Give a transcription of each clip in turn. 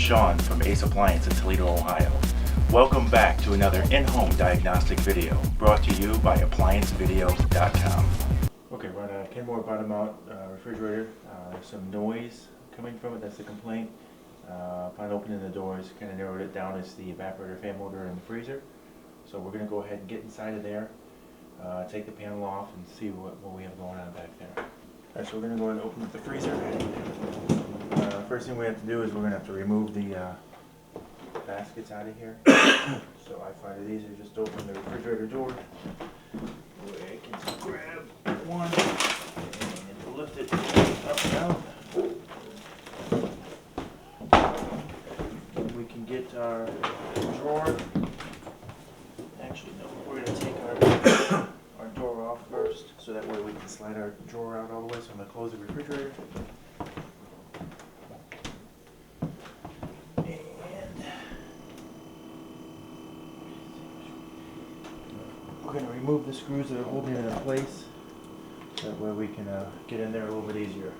Sean from Ace Appliance in Toledo, Ohio. Welcome back to another in-home diagnostic video brought to you by ApplianceVideo.com. Okay, we're on a Kenmore bottom mount refrigerator. There's some noise coming from it, that's the complaint. Upon opening the doors, kind of narrowed it down as the evaporator fan motor in the freezer. So we're going to go ahead and get inside of there, take the panel off and see what we have going on back there. Alright, so we're going to go ahead and open up the freezer. First thing we have to do is we're going to have to remove the baskets out of here. So I find it easier just to open the refrigerator door. I can just grab one and lift it up and down. We can get our drawer. Actually, no, we're going to take our door off first, so that way we can slide our drawer out all the way. So I'm going to close the refrigerator. We're going to remove the screws that are holding it in place. That way we can get in there a little bit easier.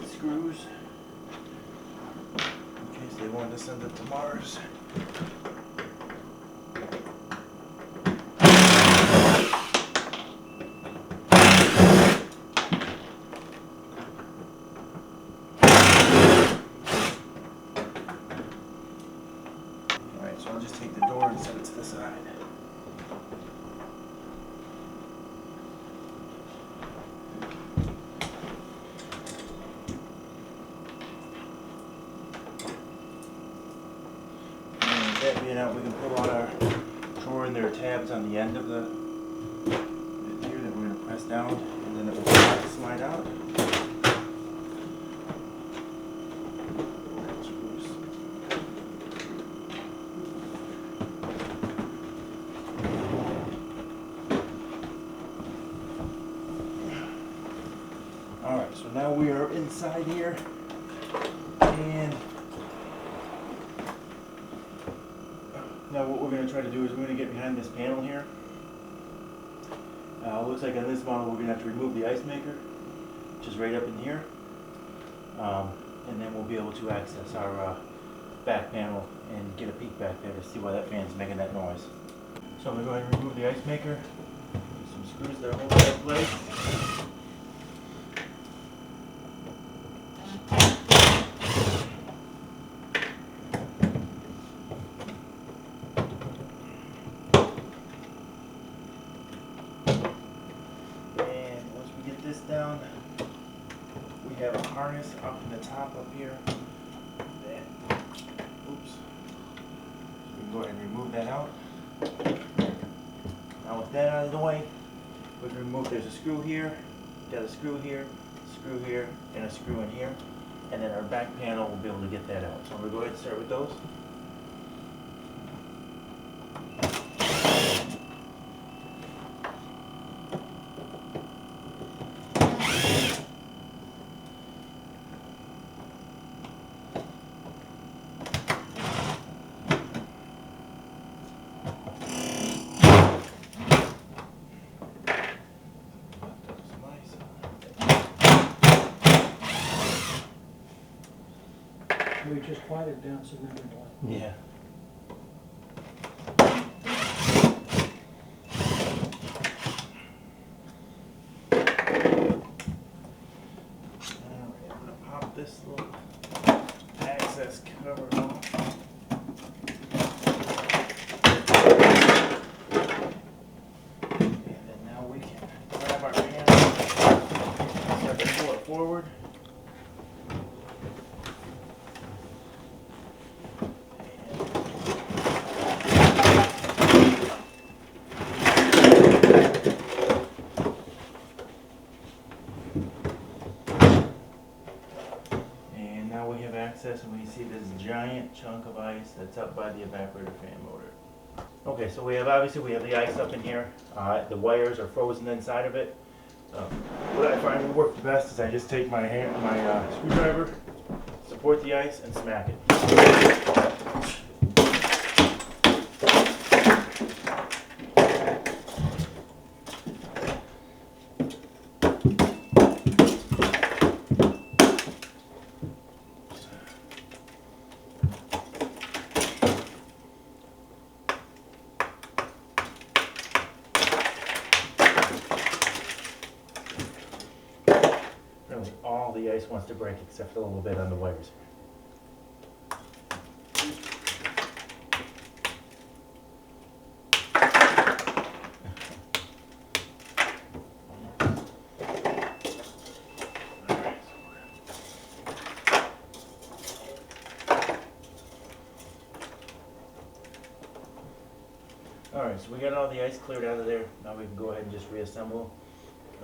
Screws in case they wanted to send it to Mars. Alright, so I'll just take the door and set it to the side. That being out, we can pull out our drawer, and there are tabs on the end of the here that we're going to press down, and then it will slide out. Alright, so now we are inside here, and now what we're going to try to do is we're going to get behind this panel here. Looks like on this model we're going to have to remove the ice maker, which is right up in here. And then we'll be able to access our back panel and get a peek back there to see why that fan's making that noise. So I'm going to go ahead and remove the ice maker. Some screws that are holding it in place. Down, we have a harness up in the top up here. Oops. So we can go ahead and remove that out. Now with that out of the way, we can remove, there's a screw here, got a screw here, and a screw in here. And then our back panel will be able to get that out. So I'm going to go ahead and start with those. We just quiet it down significantly. Yeah. Alright, I'm going to pop this little access cover off. And then now we can grab our panel, start to pull it forward. we have access and we see this giant chunk of ice that's up by the evaporator fan motor. Okay, so we have the ice up in here. The wires are frozen inside of it. What I find will work the best is I just take my screwdriver, support the ice, and smack it. Really, all the ice wants to break except a little bit on the wires. Alright, so we got all the ice cleared out of there. Now we can go ahead and just reassemble.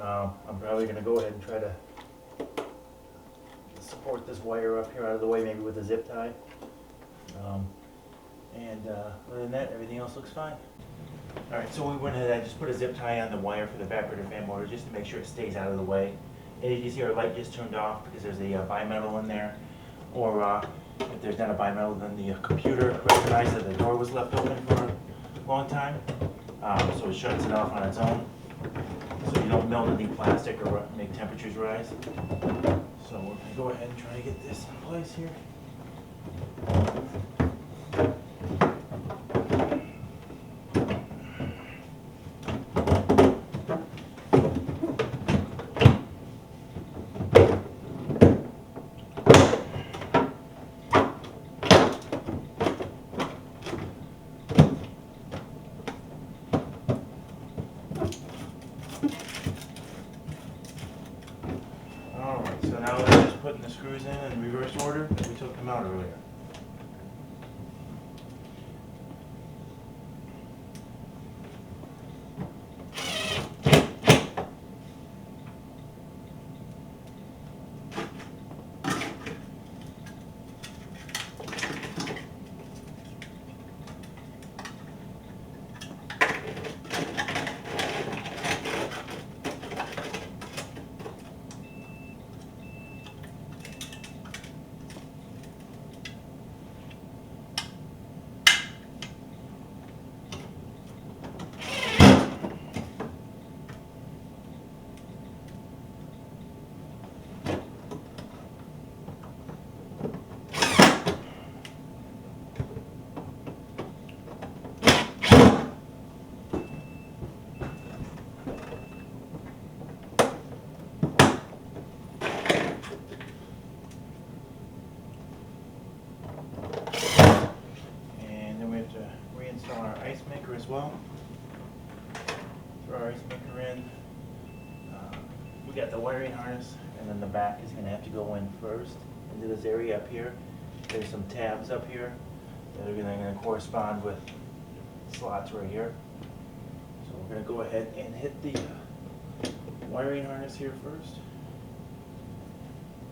I'm probably going to go ahead and try to support this wire up here out of the way, maybe with a zip tie. Other than that, everything else looks fine. Alright, so we went ahead and I just put a zip tie on the wire for the evaporator fan motor just to make sure it stays out of the way. And you see our light just turned off because there's a bimetal in there. Or if there's not a bimetal, then the computer recognized that the door was left open for a long time. So it shuts it off on its own. So you don't melt any plastic or make temperatures rise. So we're going to go ahead and try to get this in place here. Alright, so now we're just putting the screws in reverse order. We took them out earlier. Reinstall our ice maker as well. Throw our ice maker in. We got the wiring harness, and then the back is going to have to go in first into this area up here. There's some tabs up here that are going to correspond with slots right here. So we're going to go ahead and hit the wiring harness here first.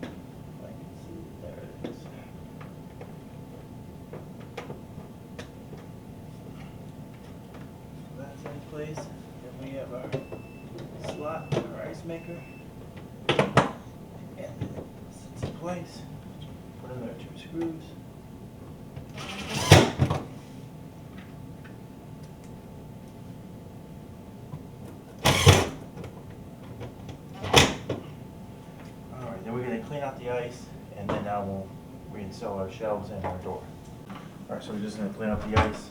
If I can see, there it is. That's in place. Then we have our slot for our ice maker. And it sits in place. Put in our 2 screws. Alright, then we're going to clean out the ice, and then now we'll reinstall our shelves and our door. Alright, so we're just going to clean up the ice.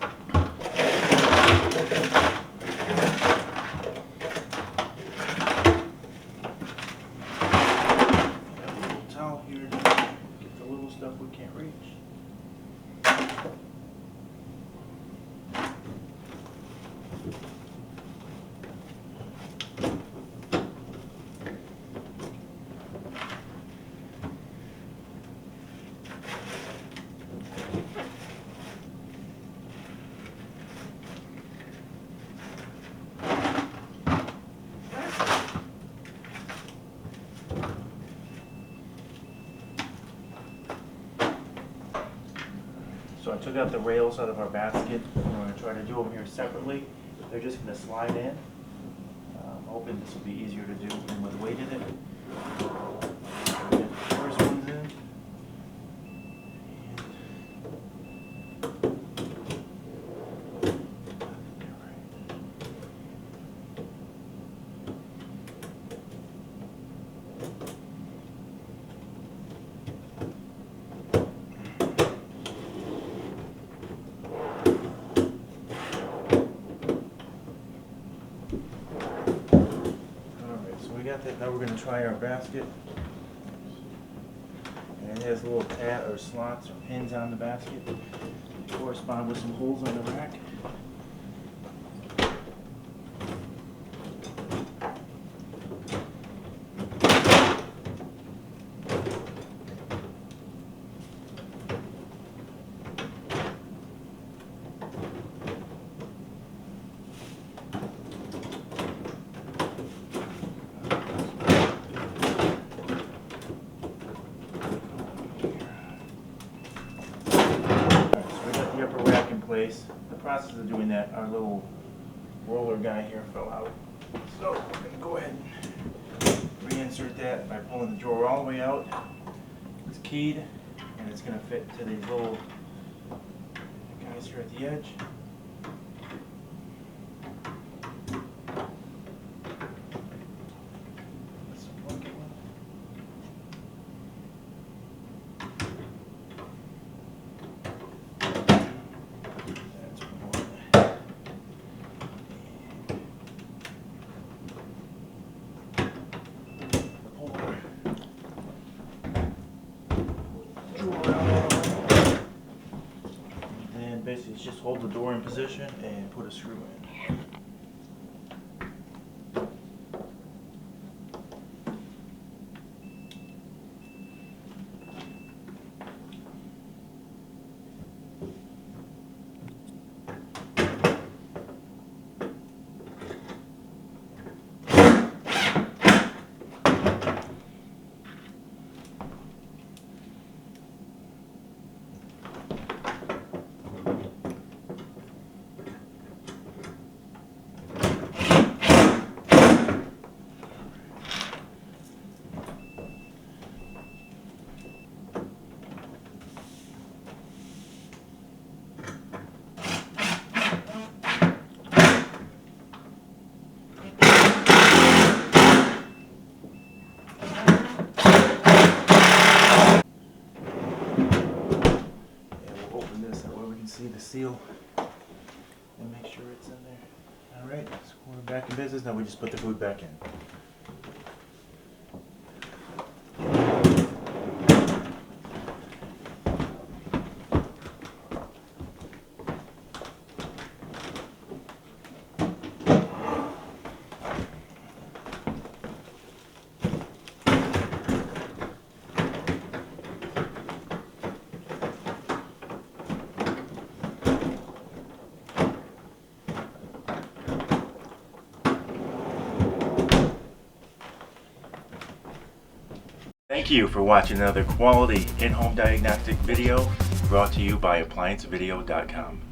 Towel here to get the little stuff we can't reach. took out the rails out of our basket. We're going to try to do them here separately. They're just going to slide in. I'm hoping this will be easier to do than with weight in it. Get the first one's in. Now we're going to try our basket, and it has little tab or slots or pins on the basket that correspond with some holes on the rack. Place. The process of doing that, our little roller guy here fell out. So we're going to go ahead and reinsert that by pulling the drawer all the way out. It's keyed and it's going to fit to these little guys here at the edge. Basically, just hold the door in position and put a screw in. See the seal and make sure it's in there. Alright, so we're back in business. Now we just put the food back in. Thank you for watching another quality in-home diagnostic video brought to you by ApplianceVideo.com.